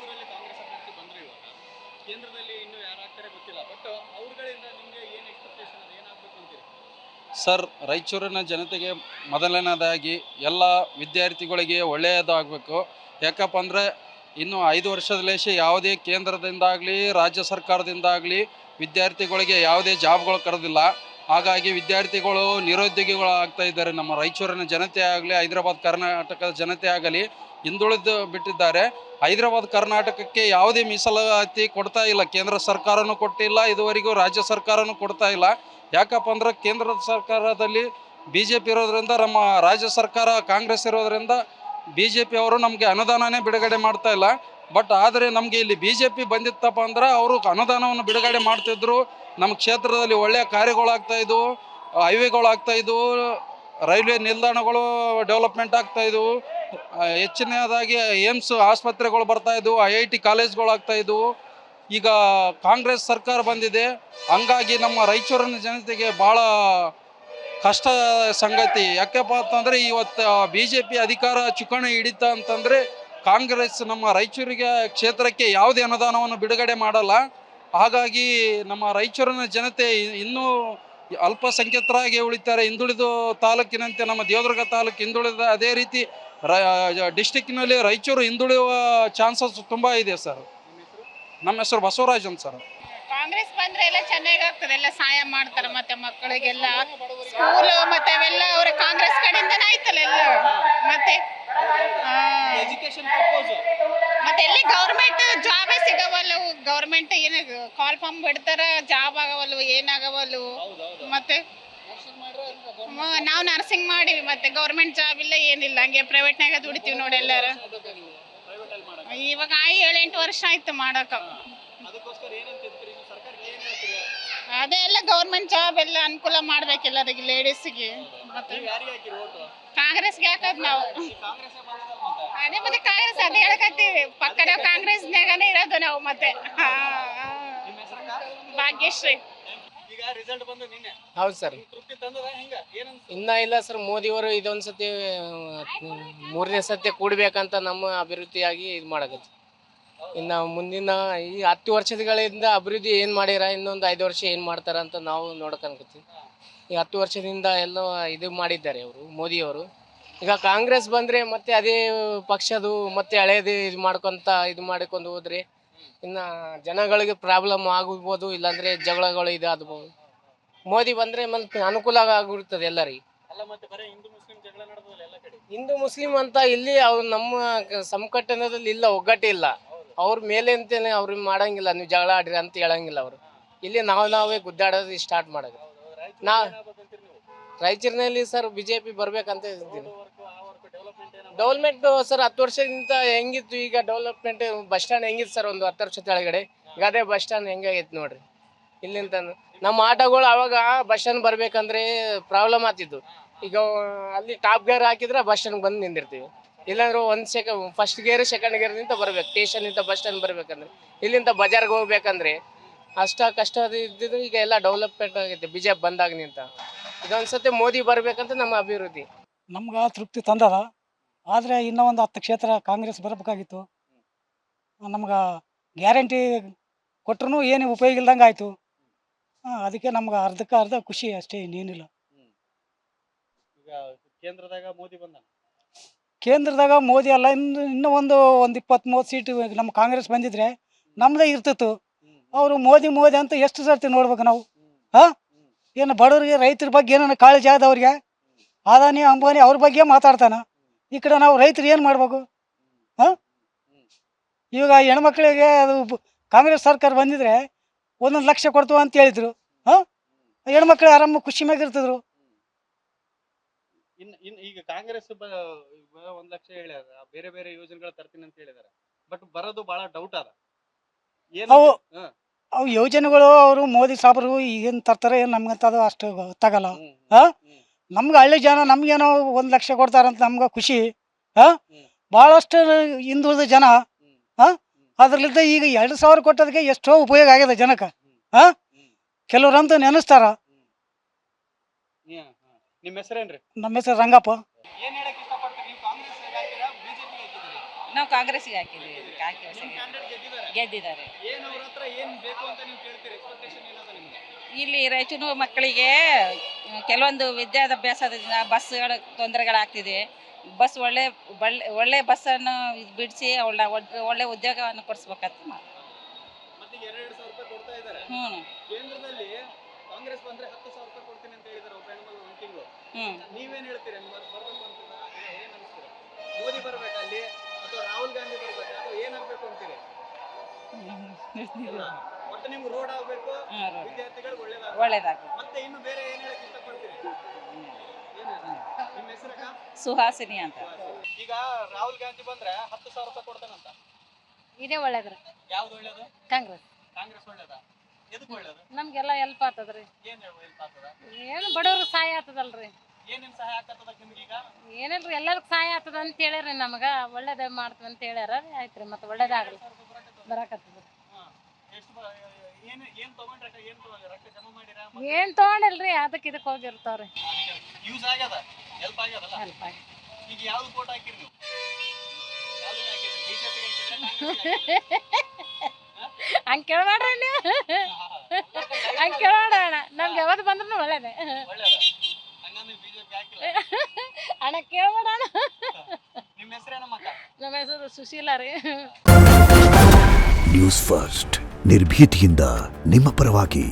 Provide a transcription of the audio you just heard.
ರಾಯಚೂರಲ್ಲಿ ಕಾಂಗ್ರೆಸ್ ಅಭ್ಯರ್ಥಿ ಬಂದ್ರು ಇವಾಗ ಕೇಂದ್ರದಲ್ಲಿ ಇನ್ನೂ ಯಾರಾಗ್ತಾರೆ ಗೊತ್ತಿಲ್ಲ ಬಟ್ ಅವ್ರಗಳಿಂದ ನಿಮಗೆ ಏನು ಎಕ್ಸ್ಪೆಕ್ಟೇಷನ್ ಅದು ಏನಾಗಬೇಕು ಅಂತೀರಿ ಸರ್, ರಾಯಚೂರಿನ ಜನತೆಗೆ ಮೊದಲನೇದಾಗಿ ಎಲ್ಲ ವಿದ್ಯಾರ್ಥಿಗಳಿಗೆ ಒಳ್ಳೆಯದಾಗಬೇಕು. ಯಾಕಪ್ಪ ಅಂದರೆ ಇನ್ನು 5 ವರ್ಷದಲ್ಲಿ ಯಾವುದೇ ಕೇಂದ್ರದಿಂದಾಗಲಿ ರಾಜ್ಯ ಸರ್ಕಾರದಿಂದಾಗಲಿ ವಿದ್ಯಾರ್ಥಿಗಳಿಗೆ ಯಾವುದೇ ಜಾಬ್ಗಳು ಕರೆದಿಲ್ಲ. ಹಾಗಾಗಿ ವಿದ್ಯಾರ್ಥಿಗಳು ನಿರುದ್ಯೋಗಿಗಳು ಆಗ್ತಾ ಇದ್ದಾರೆ. ನಮ್ಮ ರಾಯಚೂರಿನ ಜನತೆ ಆಗಲಿ ಹೈದರಾಬಾದ್ ಕರ್ನಾಟಕದ ಜನತೆ ಆಗಲಿ ಹಿಂದುಳಿದು ಬಿಟ್ಟಿದ್ದಾರೆ. ಹೈದರಾಬಾದ್ ಕರ್ನಾಟಕಕ್ಕೆ ಯಾವುದೇ ಮೀಸಲಾತಿ ಕೊಡ್ತಾ ಇಲ್ಲ. ಕೇಂದ್ರ ಸರ್ಕಾರನೂ ಕೊಟ್ಟಿಲ್ಲ, ಇದುವರೆಗೂ ರಾಜ್ಯ ಸರ್ಕಾರನೂ ಕೊಡ್ತಾ ಇಲ್ಲ. ಯಾಕಪ್ಪ ಅಂದ್ರೆ ಕೇಂದ್ರ ಸರ್ಕಾರದಲ್ಲಿ BJP ಇರೋದ್ರಿಂದ, ನಮ್ಮ ರಾಜ್ಯ ಸರ್ಕಾರ ಕಾಂಗ್ರೆಸ್ ಇರೋದ್ರಿಂದ BJP ಅವರು ನಮಗೆ ಅನುದಾನನೇ ಬಿಡುಗಡೆ ಮಾಡ್ತಾ ಇಲ್ಲ. ಬಟ್ ಆದರೆ ನಮಗೆ ಇಲ್ಲಿ BJP ಬಂದಿತ್ತಪ್ಪ ಅಂದ್ರೆ ಅವರು ಅನುದಾನವನ್ನು ಬಿಡುಗಡೆ ಮಾಡ್ತಿದ್ರು. ನಮ್ಮ ಕ್ಷೇತ್ರದಲ್ಲಿ ಒಳ್ಳೆಯ ಕಾರ್ಯಗಳಾಗ್ತಾ ಇದ್ವು, ಹೈವೇಗಳಾಗ್ತಾ ಇದ್ವು, ರೈಲ್ವೆ ನಿಲ್ದಾಣಗಳು ಡೆವಲಪ್ಮೆಂಟ್ ಆಗ್ತಾ ಇದ್ವು, ಹೆಚ್ಚಿನದಾಗಿ ಏಮ್ಸ್ ಆಸ್ಪತ್ರೆಗಳು ಬರ್ತಾ ಇದ್ವು, IIT ಕಾಲೇಜ್ಗಳು ಆಗ್ತಾ ಇದ್ವು. ಈಗ ಕಾಂಗ್ರೆಸ್ ಸರ್ಕಾರ ಬಂದಿದೆ, ಹಂಗಾಗಿ ನಮ್ಮ ರಾಯಚೂರಿನ ಜನತೆಗೆ ಭಾಳ ಕಷ್ಟ ಸಂಗತಿ. ಯಾಕಪ್ಪ ಅಂತಂದರೆ ಇವತ್ತು BJP ಅಧಿಕಾರ ಚುಕ್ಕಾಣಿ ಹಿಡಿತ ಅಂತಂದರೆ ಕಾಂಗ್ರೆಸ್ ನಮ್ಮ ರಾಯಚೂರಿಗೆ ಕ್ಷೇತ್ರಕ್ಕೆ ಯಾವುದೇ ಅನುದಾನವನ್ನು ಬಿಡುಗಡೆ ಮಾಡಲ್ಲ. ಹಾಗಾಗಿ ನಮ್ಮ ರಾಯಚೂರಿನ ಜನತೆ ಇನ್ನೂ ಅಲ್ಪಸಂಖ್ಯಾತರಾಗಿ ಉಳಿತಾರೆ. ಹಿಂದುಳಿದ ತಾಲೂಕಿನಂತೆ ನಮ್ಮ ದೇವದುರ್ಗ ತಾಲೂಕು ಹಿಂದುಳಿದ, ಅದೇ ರೀತಿ ಡಿಸ್ಟಿಕ್ನಲ್ಲಿ ರಾಯಚೂರು ಹಿಂದುಳಿಯುವ ಚಾನ್ಸಸ್ ತುಂಬ ಇದೆ ಸರ್. ನಮ್ಮ ಹೆಸರು ಬಸವರಾಜ್ ಅಂತ ಸರ್. ಕಾಂಗ್ರೆಸ್ ಬಂದ್ರೆ ಎಲ್ಲ ಚೆನ್ನಾಗಾಗ್ತದೆ, ಎಲ್ಲ ಸಹಾಯ ಮಾಡ್ತಾರೆ, ಮತ್ತೆ ಮಕ್ಕಳಿಗೆಲ್ಲ ಸ್ಕೂಲ್ ಮತ್ತೆ ಅವೆಲ್ಲ ಅವ್ರ ಕಾಂಗ್ರೆಸ್ ಕಡೆಯಿಂದನೇ ಆಯ್ತಲ್ಲ ಎಲ್ಲ. ಮತ್ತೆ ಎಜುಕೇಶನ್ ಪರ್ಪೋಸ್ ಮತ್ತೆ ಎಲ್ಲಿ ಗೌರ್ಮೆಂಟ್ ಜಾಬೇ ಸಿಗವಲ್ಲವು. ಗೌರ್ಮೆಂಟ್ ಏನು ಕಾಲ್ ಫಾರ್ಮ್ ಬಿಡ್ತಾರ, ಜಾಬ್ ಆಗವಲ್ವು, ಏನಾಗವಲ್ವು. ಮತ್ತೆ ನಾವು ನರ್ಸಿಂಗ್ ಮಾಡಿವಿ, ಮತ್ತೆ ಗೌರ್ಮೆಂಟ್ ಜಾಬ್ ಇಲ್ಲ, ಏನಿಲ್ಲ, ಹಂಗೆ ಪ್ರೈವೇಟ್ನಾಗ ದುಡಿತೀವಿ ನೋಡಿ ಎಲ್ಲಾರು. ಇವಾಗ 7-8 ವರ್ಷ ಆಯ್ತು ಮಾಡಕ. ಅದೇ ಎಲ್ಲ ಗೌರ್ಮೆಂಟ್ ಜಾಬ್ ಎಲ್ಲ ಅನುಕೂಲ ಮಾಡ್ಬೇಕು ಎಲ್ಲರಿಗೆ, ಲೇಡೀಸ್ಗೆ. ಮತ್ತೆ ಕಾಂಗ್ರೆಸ್ಗೆ ಹಾಕದ್ ನಾವು. ಅದೇ ಮತ್ತೆ ಕಾಂಗ್ರೆಸ್ ಅದೇ ಹೇಳಕತ್ತೀವಿ, ಪಕ್ಕದ ಕಾಂಗ್ರೆಸ್ನಾಗನೇ ಇರೋದು ನಾವು. ಮತ್ತೆ ಭಾಗ್ಯಶ್ರೀ. ಹೌದು ಸರ್. ಇನ್ನ ಇಲ್ಲ ಸರ್, ಮೋದಿಯವರು ಇದೊಂದ್ಸತಿ 3ನೇ ಸತಿ ಕೂಡ್ಬೇಕಂತ ನಮ್ಮ ಅಭಿವೃದ್ಧಿಯಾಗಿ ಇದು ಮಾಡಕತ್ತಿ. ಇನ್ನು ಮುಂದಿನ ಈ 10 ವರ್ಷಗಳಿಂದ ಅಭಿವೃದ್ಧಿ ಏನು ಮಾಡ್ಯಾರ, ಇನ್ನೊಂದು 5 ವರ್ಷ ಏನು ಮಾಡ್ತಾರ ಅಂತ ನಾವು ನೋಡಕನ್ಕತ್ತೀವಿ. ಈ 10 ವರ್ಷದಿಂದ ಎಲ್ಲ ಇದು ಮಾಡಿದ್ದಾರೆ ಅವರು, ಮೋದಿಯವರು. ಈಗ ಕಾಂಗ್ರೆಸ್ ಬಂದರೆ ಮತ್ತೆ ಅದೇ ಪಕ್ಷದು ಮತ್ತೆ ಹಳೇದು ಇದು ಮಾಡಿಕೊಂಡು ಹೋದ್ರೆ ಇನ್ನು ಜನಗಳಿಗೆ ಪ್ರಾಬ್ಲಮ್ ಆಗ್ಬೋದು, ಇಲ್ಲಾಂದರೆ ಜಗಳಗಳು ಇದಾಗ್ಬೋದು. ಮೋದಿ ಬಂದರೆ ಮತ್ತೆ ಅನುಕೂಲ ಆಗಿರ್ತದೆ ಎಲ್ಲರಿಗೆ. ಹಿಂದೂ ಮುಸ್ಲಿಂ ಅಂತ ಇಲ್ಲಿ ಅವ್ರು ನಮ್ಮ ಸಂಘಟನೆಯಲ್ಲಿ ಇಲ್ಲ, ಒಗ್ಗಟ್ಟು ಇಲ್ಲ. ಅವ್ರ ಮೇಲೆ ಅಂತೇನೆ ಅವ್ರಿಗೆ ಮಾಡಂಗಿಲ್ಲ, ನೀವು ಜಗಳ ಆಡ್ರಿ ಅಂತ ಹೇಳಂಗಿಲ್ಲ ಅವರು. ಇಲ್ಲಿ ನಾವೇ ಗುದ್ದಾಡೋದು ಸ್ಟಾರ್ಟ್ ಮಾಡೋದು. ರಾಯಚೂರಿನಲ್ಲಿ ಸರ್ BJP ಬರ್ಬೇಕಂತ ಇದ್ದೀನಿ. ಡೆವಲಪ್ಮೆಂಟ್ ಸರ್ 10 ವರ್ಷದಿಂದ ಹೆಂಗಿತ್ತು, ಈಗ ಡೆವಲಪ್ಮೆಂಟ್ ಬಸ್ ಸ್ಟ್ಯಾಂಡ್ ಹೆಂಗಿತ್ತು ಸರ್ ಒಂದು 10 ವರ್ಷ ಕೆಳಗಡೆ, ಈಗ ಅದೇ ಬಸ್ ಸ್ಟ್ಯಾಂಡ್ ಹೆಂಗಾಗೈತೆ ನೋಡ್ರಿ. ಇಲ್ಲಿಂದ ನಮ್ಮ ಆಟೋಗಳು ಅವಾಗ ಬಸ್ ಸ್ಟ್ಯಾಂಡ್ ಬರ್ಬೇಕಂದ್ರೆ ಪ್ರಾಬ್ಲಮ್ ಆಗ್ತಿತ್ತು. ಈಗ ಅಲ್ಲಿ ಟಾಪ್ ಗೇರ್ ಹಾಕಿದ್ರೆ ಬಸ್ ಸ್ಟ್ಯಾಂಡ್ ಬಂದು ನಿಂದಿರ್ತೀವಿ, ಇಲ್ಲಾಂದ್ರೆ ಫಸ್ಟ್ ಗೇರ್ ಸೆಕೆಂಡ್ ಗೇರ್ ನಿಂತ ಬರ್ಬೇಕು. ಸ್ಟೇಷನ್ನಿಂದ ಬಸ್ ಸ್ಟ್ಯಾಂಡ್ ಬರ್ಬೇಕಂದ್ರೆ, ಇಲ್ಲಿಂದ ಬಜಾರ್ಗೆ ಹೋಗ್ಬೇಕಂದ್ರೆ ಅಷ್ಟ ಕಷ್ಟ ಇದ್ದಿದ್ದು. ಈಗ ಎಲ್ಲ ಡೆವಲಪ್ಮೆಂಟ್ ಆಗೈತೆ BJP ಬಂದಾಗ ನಿಂತ. ಇದೊಂದ್ಸತಿ ಮೋದಿ ಬರ್ಬೇಕಂತ ನಮ್ಮ ಅಭಿವೃದ್ಧಿ. ನಮ್ಗೆ ತೃಪ್ತಿ ತಂದದ, ಆದರೆ ಇನ್ನೂ ಒಂದು 10 ಕ್ಷೇತ್ರ ಕಾಂಗ್ರೆಸ್ ಬರಬೇಕಾಗಿತ್ತು. ನಮ್ಗೆ ಗ್ಯಾರಂಟಿ ಕೊಟ್ಟರು ಏನು ಉಪಯೋಗ ಇಲ್ದಂಗೆ ಆಯಿತು. ಅದಕ್ಕೆ ನಮ್ಗೆ ಅರ್ಧಕ್ಕೆ ಅರ್ಧ ಖುಷಿ ಅಷ್ಟೇ, ಇನ್ನೇನಿಲ್ಲ. ಈಗ ಕೇಂದ್ರದಾಗ ಮೋದಿ ಬಂದ, ಕೇಂದ್ರದಾಗ ಮೋದಿ ಅಲ್ಲ, ಇನ್ನೂ ಒಂದು 20-30 ಸೀಟು ನಮ್ಮ ಕಾಂಗ್ರೆಸ್ ಬಂದಿದ್ರೆ ನಮ್ಮದೇ ಇರ್ತಿತ್ತು. ಅವರು ಮೋದಿ ಅಂತ ಎಷ್ಟು ಸರ್ತಿ ನೋಡ್ಬೇಕು ನಾವು? ಏನು ಬಡವರಿಗೆ ರೈತರ ಬಗ್ಗೆ ಏನಾರ ಕಾಳಜಿ ಆದ ಅವ್ರಿಗೆ? ಅದಾನಿ ಅಂಬಾನಿ ಅವ್ರ ಬಗ್ಗೆ ಮಾತಾಡ್ತಾನೆ. ಈ ಕಡೆ ನಾವು ರೈತರು ಏನು ಮಾಡ್ಬೇಕು? ಇವಾಗ ಹೆಣ್ಮಕ್ಳಿಗೆ ಅದು ಕಾಂಗ್ರೆಸ್ ಸರ್ಕಾರ ಬಂದಿದ್ರೆ 1 ಲಕ್ಷ ಕೊಡ್ತೀವಿ ಅಂತ ಹೇಳಿದ್ರು. ಹೆಣ್ಮಕ್ಳು ಆರಾಮ ಖುಷಿ ಮ್ಯಾಗಿರ್ತಿದ್ರು. ಈಗ ಕಾಂಗ್ರೆಸ್ 1 ಲಕ್ಷ ಹೇಳ್ಯಾರ, ಬೇರೆ ಬೇರೆ ಯೋಜನೆಗಳು ತರ್ತೀನಿ ಅಂತ ಹೇಳಿದಾರೆ. ಬಟ್ ಬರೋದು ಬಹಳ ಡೌಟ್ ಅದ. ಅವು ಯೋಜನೆಗಳು ಅವರು ಮೋದಿ ಸಾಬ್ರು ಏನು ತರ್ತಾರೆ ಏನು ನಮ್ಗಂತ ಅದು ಅಷ್ಟು ಗೊತ್ತಾಗಲ್ಲ. ನಮ್ಗೆ ಹಳ್ಳಿ ಜನ ನಮ್ಗೇನೋ 1 ಲಕ್ಷ ಕೊಡ್ತಾರಂತ ನಮ್ಗೆ ಖುಷಿ. ಭಾಳಷ್ಟು ಹಿಂದುಳಿದ ಜನ. ಅದ್ರಲ್ಲಿದ್ದ ಈಗ 2,000 ಕೊಟ್ಟೋದಕ್ಕೆ ಎಷ್ಟೋ ಉಪಯೋಗ ಆಗಿದೆ ಜನಕ್ಕೆ. ಕೆಲವ್ರಂತೂ ನೆನೆಸ್ತಾರ. ನಿಮ್ಮ ಹೆಸರೇನ್ರಿ? ನಮ್ಮ ಹೆಸರು ರಂಗಪ್ಪ. ಏನ್ ಹೇಳಕ್ ಇಷ್ಟಪಡ್ತೀರಿ? ನೀವು ಕಾಂಗ್ರೆಸ್ ಹಾಕಿರಾ BJP ಹಾಕಿದ್ರಿ? ನಾವು ಕಾಂಗ್ರೆಸ್ಗೆ ಹಾಕಿದ್ದೀವಿ. ಹಾಕಿ ನಿಮ್ ಕ್ಯಾಂಡಿಡೇಟ್ ಗೆದ್ದಿದ್ದಾರೆ. ಗೆದ್ದಿದ್ದಾರೆ. ಏನ್ ಅವ್ರ ಹತ್ರ ಏನ್ ಬೇಕು ಅಂತ ನೀವು ಕೇಳ್ತೀರಿ? ಎಕ್ಸ್ಪೆಕ್ಟೇಷನ್ ಏನದ ನಿಮ್ಗೆ? ಇಲ್ಲಿ ರಾಯಚೂರು ಮಕ್ಕಳಿಗೆ ಕೆಲವೊಂದು ವಿದ್ಯಾಭ್ಯಾಸದಿಂದ ಬಸ್ಗಳ ತೊಂದರೆಗಳಾಗ್ತಿದೆ. ಬಸ್ ಒಳ್ಳೆ ಬಸ್ಸನ್ನು ಬಿಡಿಸಿ ಒಳ್ಳೆ ಉದ್ಯೋಗವನ್ನು ಕೊಡಿಸ್ಬೇಕಂತ ಮತ್ತೆ 2,000 ರೂಪಾಯಿ ಕೊಡ್ತಾ ಇದ್ದಾರೆ. ಕೇಂದ್ರದಲ್ಲಿ ಕಾಂಗ್ರೆಸ್ ಬಂದ್ರೆ 10,000 ರೂಪಾಯಿ ಕೊಡ್ತೀನಿ ಅಂತ ಹೇಳಿದ್ದಾರೆ ಒಬ್ಬ ಹೆಣ್ಮಗಳು ಒಂದು ತಿಂಗಳು. ನೀವೇನ್ ಹೇಳ್ತೀರಿ? ಬರ್ಬೇಕು ಅಂತೀರಾ? ಏನ್ ಅನಿಸ್ತೀರಾ? ಮೋದಿ ಬರ್ಬೇಕಾ ಅಲ್ಲಿ ಅಥವಾ ರಾಹುಲ್ ಗಾಂಧಿ ಬರ್ಬೇಕಾ ಅಥವಾ ಏನಾಗ್ಬೇಕು ಅಂತೀರಿ? ಮತ್ತೆ ನಿಮ್ಗೆ ರೋಡ್ ಆಗ್ಬೇಕು, ವಿದ್ಯಾರ್ಥಿಗಳು ಒಳ್ಳೇದಾಗ್ಬೇಕು. ಮತ್ತೆ ಇನ್ನು ಬೇರೆ ಏನ್ ಹೇಳಕ್ ಇಷ್ಟಪಡ್ತೀರಿ? ನಿಮ್ಮ ಹೆಸರಕ್ಕ? ಸುಹಾಸಿನಿ ಅಂತ. ಈಗ ರಾಹುಲ್ ಗಾಂಧಿ ಬಂದ್ರೆ 10,000 ರೂಪಾಯಿ ಕೊಡ್ತಾನಂತ. ಇದೇ ಒಳ್ಳೇದ್ರಿ. ಯಾವ್ದು ಒಳ್ಳೇದು? ಕಾಂಗ್ರೆಸ್. ಕಾಂಗ್ರೆಸ್ ಒಳ್ಳೇದಾ? ಎದಕ್ಕೆ ಒಳ್ಳೇದು? ನಮ್ಗೆಲ್ಲ ಹೆಲ್ಪ್ ಆಗ್ತದ್ರಿ. ಏನ್ ಹೆಲ್ಪ್ ಆಗ್ತದ? ಏನು ಬಡವ್ರಿಗೆ ಸಹಾಯ ಆಗ್ತದಲ್ರಿ. ಏನೇನ್ ಸಹಾಯ ಆಗ್ತದ ನಿಮ್ಗೀಗ? ಏನಿಲ್ರಿ ಎಲ್ಲರಿಗೂ ಸಹಾಯ ಆಗ್ತದ ಅಂತ ಹೇಳ್ಯಾರ ನಮಗ. ಒಳ್ಳೇದ ಮಾಡ್ತೀವಿ ಅಂತ ಹೇಳ್ಯಾರ. ಆಯ್ತ್ರಿ ಮತ್ತೆ ಒಳ್ಳೇದಾಗ್ಲಿ ಬರಾಕತ್ತದ. ಏನ್ ತಗೊಂಡ್ರೆ ಏನ್ ರೊಕ್ಕ ಜಮಾ ಮಾಡಿರಾ? ಏನ್ ತಗೊಂಡಿಲ್ರಿ, ಅದಕ್ಕೆ ಇದಕ್ಕೆ ಹೋಗಿರ್ತಾವ್ರಿ. ಯೂಸ್ ಆಗ್ಯದ, ಹೆಲ್ಪ್ ಆಗ್ಯದಲ್ಲ? ಹೆಲ್ಪ್ ಆಗಿ ಈಗ ಯಾವ್ದು ವೋಟ್ ಹಾಕಿರಿ ನೀವು? ಯಾವ್ದಕ್ಕೆ ಹಾಕಿರಿ? ಬಿಜೆಪಿಗೆ ಹಂಗೆ ಕೇಳ್ಬೇಡ್ರಿ ನೀವು. ಹಂಗೆ ಕೇಳೋಣ. ನಮ್ಗೆ ಯಾವತ್ತು ಬಂದ್ರು ಒಳ್ಳೇದೇ. ಒಳ್ಳೇದ. ಹಂಗಂದ್ರೆ ಬಿಜೆಪಿ ಹಾಕಿಲ್ಲ. ಅಣ್ಣ ಕೇಳ್ಬೇಡ. ನಿಮ್ಮ ಹೆಸರೇನಮ್ಮಕ್ಕ? ನಮ್ಮ ಹೆಸರು ಸುಶೀಲಾ ರೀ. ನ್ಯೂಸ್ ಫಸ್ಟ್ ನಿರ್ಭೀತಿಯಿಂದ ನಿಮ್ಮ ಪರವಾಗಿ.